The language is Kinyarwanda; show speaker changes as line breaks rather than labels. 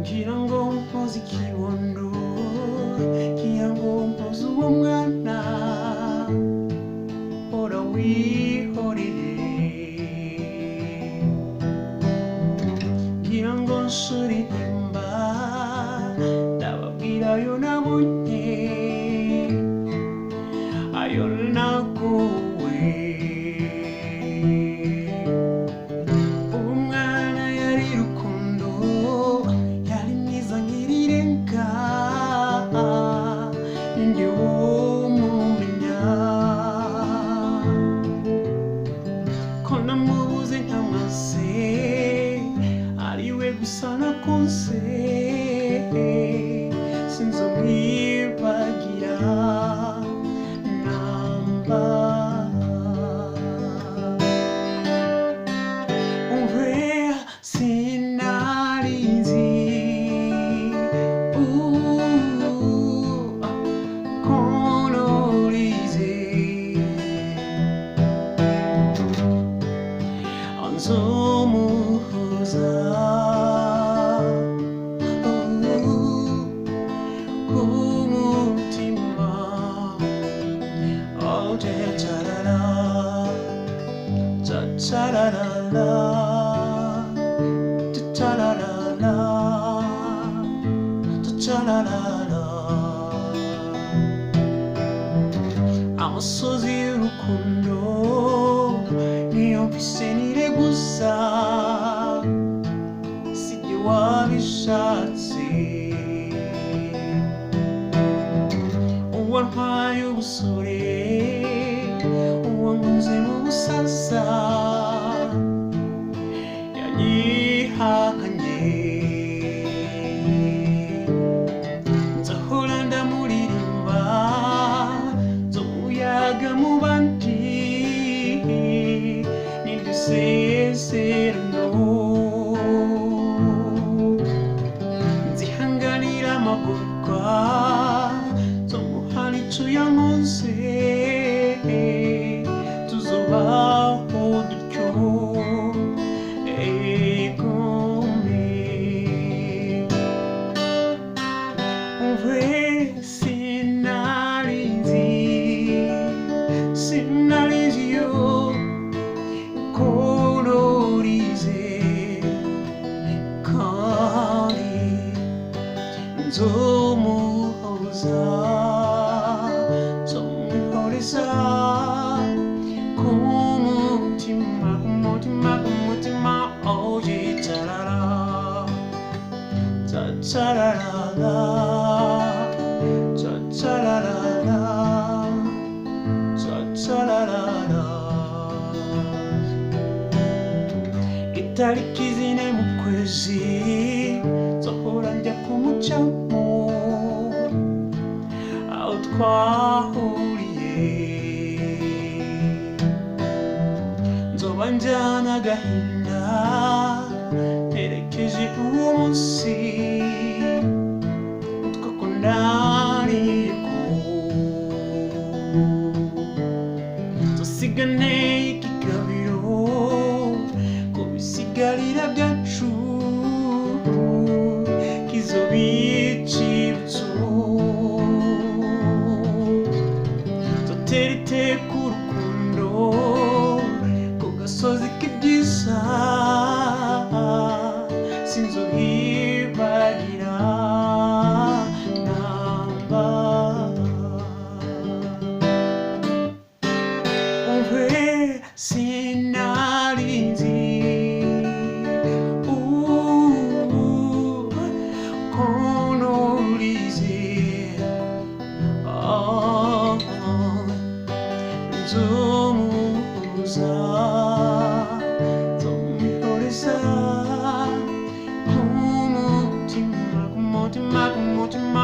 ngira ngo mpoze ikibondo ngira ngo mpoze uwo mwana hora wihorere ngira ngo nsuririmba ndababwira ayo nabonye ayo naguwe umwana yari rukundo yari mwiza nkirirenga ninde womumenya ko namubuze nkamaze ariwe gusa nakunze sinzomwibagira namba umve sinarizi konorize anzomuhoza amasozi y'urukundo niyo mfise nireguza sijye wabishatse uwantwaye ubusore uwankunze mu busaza yanyihakanye nzahora ndamuririmba nzomuyaga mu bandi n'indusezerano nzihanganira amagorwa nzomuha n'ico yankoze tuzobaho dutyo sinarizi yo konorize kandi nzomuhoza nzomwihoreza kumutima kumutima oye tarara tarara itariki zine mu kwezi nzohora njya kumucamo aho twahuriye nzoba njyana agahinda mperekeje uwo munsi twakundaniyeko tusigane ikigabiro kubisigarira byacu kizobicibutso dutera iteka urukundo ku gasozi k'ibyiza sinzohibagira namba umve sinarizi nzomuhoza nzomwihoreza kumutima